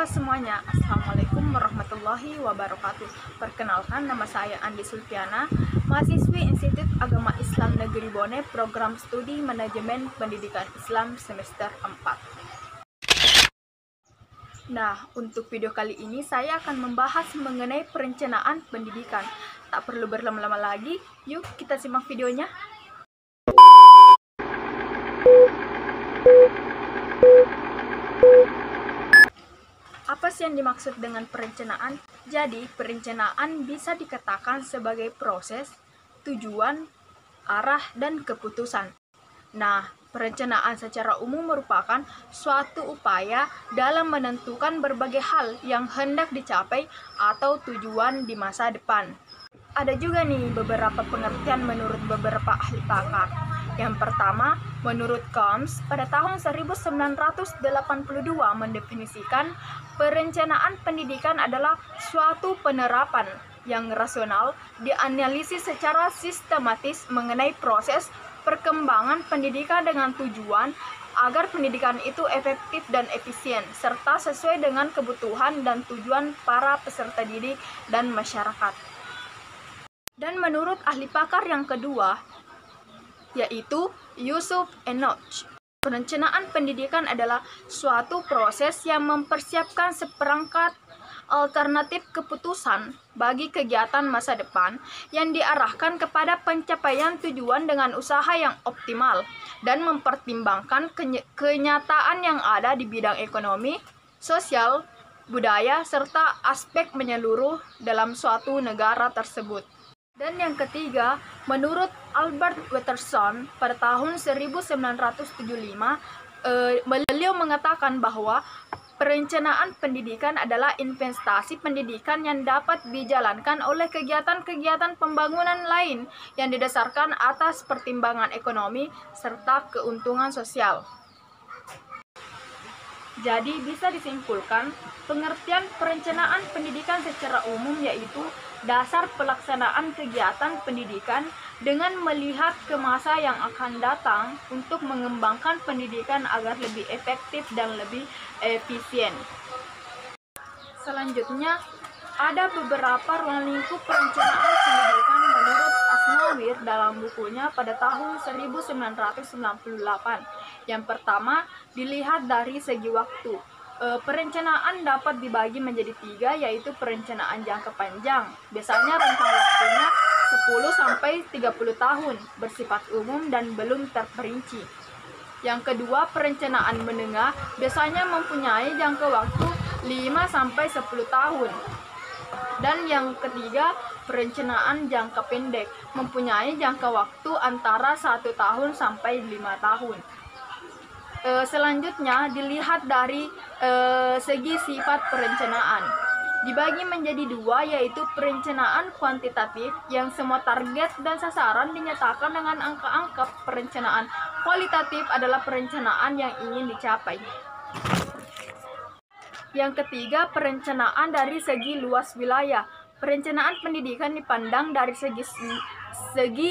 Halo semuanya, Assalamualaikum warahmatullahi wabarakatuh. Perkenalkan, nama saya Andi Sulfiana, mahasiswi Institut Agama Islam Negeri Bone, program studi Manajemen Pendidikan Islam semester 4. Nah, untuk video kali ini saya akan membahas mengenai perencanaan pendidikan. Tak perlu berlama-lama lagi, yuk kita simak videonya. Apa sih yang dimaksud dengan perencanaan? Jadi, perencanaan bisa dikatakan sebagai proses, tujuan, arah, dan keputusan. Nah, perencanaan secara umum merupakan suatu upaya dalam menentukan berbagai hal yang hendak dicapai atau tujuan di masa depan. Ada juga nih beberapa pengertian menurut beberapa ahli pakar. Yang pertama, menurut Combs, pada tahun 1982 mendefinisikan perencanaan pendidikan adalah suatu penerapan yang rasional, dianalisis secara sistematis mengenai proses perkembangan pendidikan dengan tujuan agar pendidikan itu efektif dan efisien, serta sesuai dengan kebutuhan dan tujuan para peserta didik dan masyarakat. Dan menurut ahli pakar yang kedua, yaitu Yusuf Enoch, perencanaan pendidikan adalah suatu proses yang mempersiapkan seperangkat alternatif keputusan bagi kegiatan masa depan yang diarahkan kepada pencapaian tujuan dengan usaha yang optimal dan mempertimbangkan kenyataan yang ada di bidang ekonomi, sosial, budaya, serta aspek menyeluruh dalam suatu negara tersebut. Dan yang ketiga, menurut Albert Watterson pada tahun 1975, beliau mengatakan bahwa perencanaan pendidikan adalah investasi pendidikan yang dapat dijalankan oleh kegiatan-kegiatan pembangunan lain yang didasarkan atas pertimbangan ekonomi serta keuntungan sosial. Jadi bisa disimpulkan, pengertian perencanaan pendidikan secara umum yaitu dasar pelaksanaan kegiatan pendidikan dengan melihat ke masa yang akan datang untuk mengembangkan pendidikan agar lebih efektif dan lebih efisien. Selanjutnya, ada beberapa ruang lingkup perencanaan pendidikan menurut Asnawir dalam bukunya pada tahun 1998. Yang pertama, dilihat dari segi waktu. Perencanaan dapat dibagi menjadi 3, yaitu perencanaan jangka panjang. Biasanya rentang waktunya 10-30 tahun, bersifat umum dan belum terperinci. Yang kedua, perencanaan menengah biasanya mempunyai jangka waktu 5-10 tahun. Dan yang ketiga, perencanaan jangka pendek mempunyai jangka waktu antara 1 tahun sampai 5 tahun. Selanjutnya dilihat dari segi sifat perencanaan. Dibagi menjadi 2, yaitu perencanaan kuantitatif yang semua target dan sasaran dinyatakan dengan angka-angka. Perencanaan kualitatif adalah perencanaan yang ingin dicapai. Yang ketiga, perencanaan dari segi luas wilayah. Perencanaan pendidikan dipandang dari segi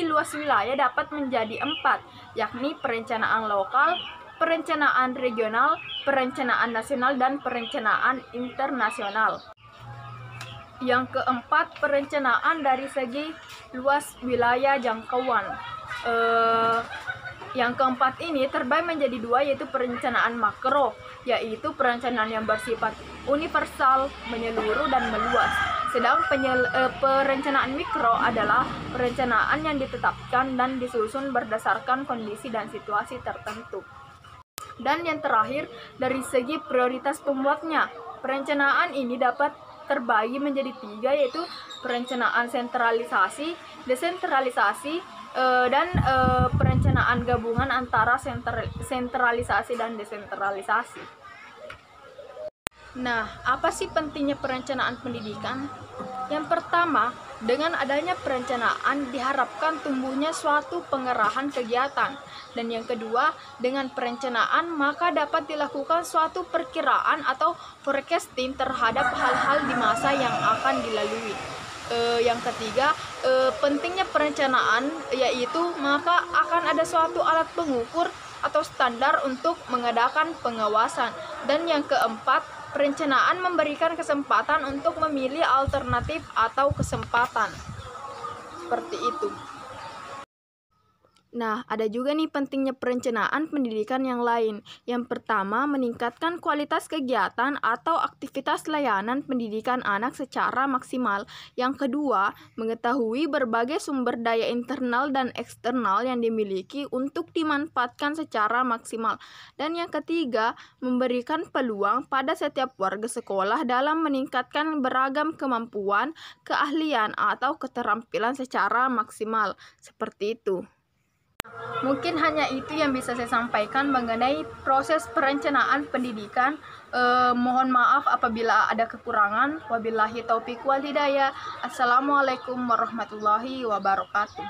luas wilayah dapat menjadi 4, yakni perencanaan lokal, perencanaan regional, perencanaan nasional, dan perencanaan internasional. Yang keempat, perencanaan dari segi luas wilayah jangkauan. Yang keempat ini terbagi menjadi 2, yaitu perencanaan makro, yaitu perencanaan yang bersifat universal, menyeluruh, dan meluas. Sedang perencanaan mikro adalah perencanaan yang ditetapkan dan disusun berdasarkan kondisi dan situasi tertentu. Dan yang terakhir, dari segi prioritas pembuatnya, perencanaan ini dapat terbagi menjadi 3, yaitu perencanaan sentralisasi, desentralisasi, dan perencanaan gabungan antara sentralisasi dan desentralisasi. Nah, apa sih pentingnya perencanaan pendidikan? Yang pertama, dengan adanya perencanaan diharapkan tumbuhnya suatu pengerahan kegiatan. Dan yang kedua, dengan perencanaan maka dapat dilakukan suatu perkiraan atau forecasting terhadap hal-hal di masa yang akan dilalui. Yang ketiga, pentingnya perencanaan yaitu maka akan ada suatu alat pengukur atau standar untuk mengadakan pengawasan. Dan yang keempat, Perencanaan memberikan kesempatan untuk memilih alternatif atau kesempatan. Seperti itu. Nah, ada juga nih pentingnya perencanaan pendidikan yang lain. Yang pertama, meningkatkan kualitas kegiatan atau aktivitas layanan pendidikan anak secara maksimal. Yang kedua, mengetahui berbagai sumber daya internal dan eksternal yang dimiliki untuk dimanfaatkan secara maksimal. Dan yang ketiga, memberikan peluang pada setiap warga sekolah dalam meningkatkan beragam kemampuan, keahlian, atau keterampilan secara maksimal. Seperti itu. Mungkin hanya itu yang bisa saya sampaikan mengenai proses perencanaan pendidikan. Mohon maaf apabila ada kekurangan. Wabillahi taufiq wal hidayah. Assalamualaikum warahmatullahi wabarakatuh.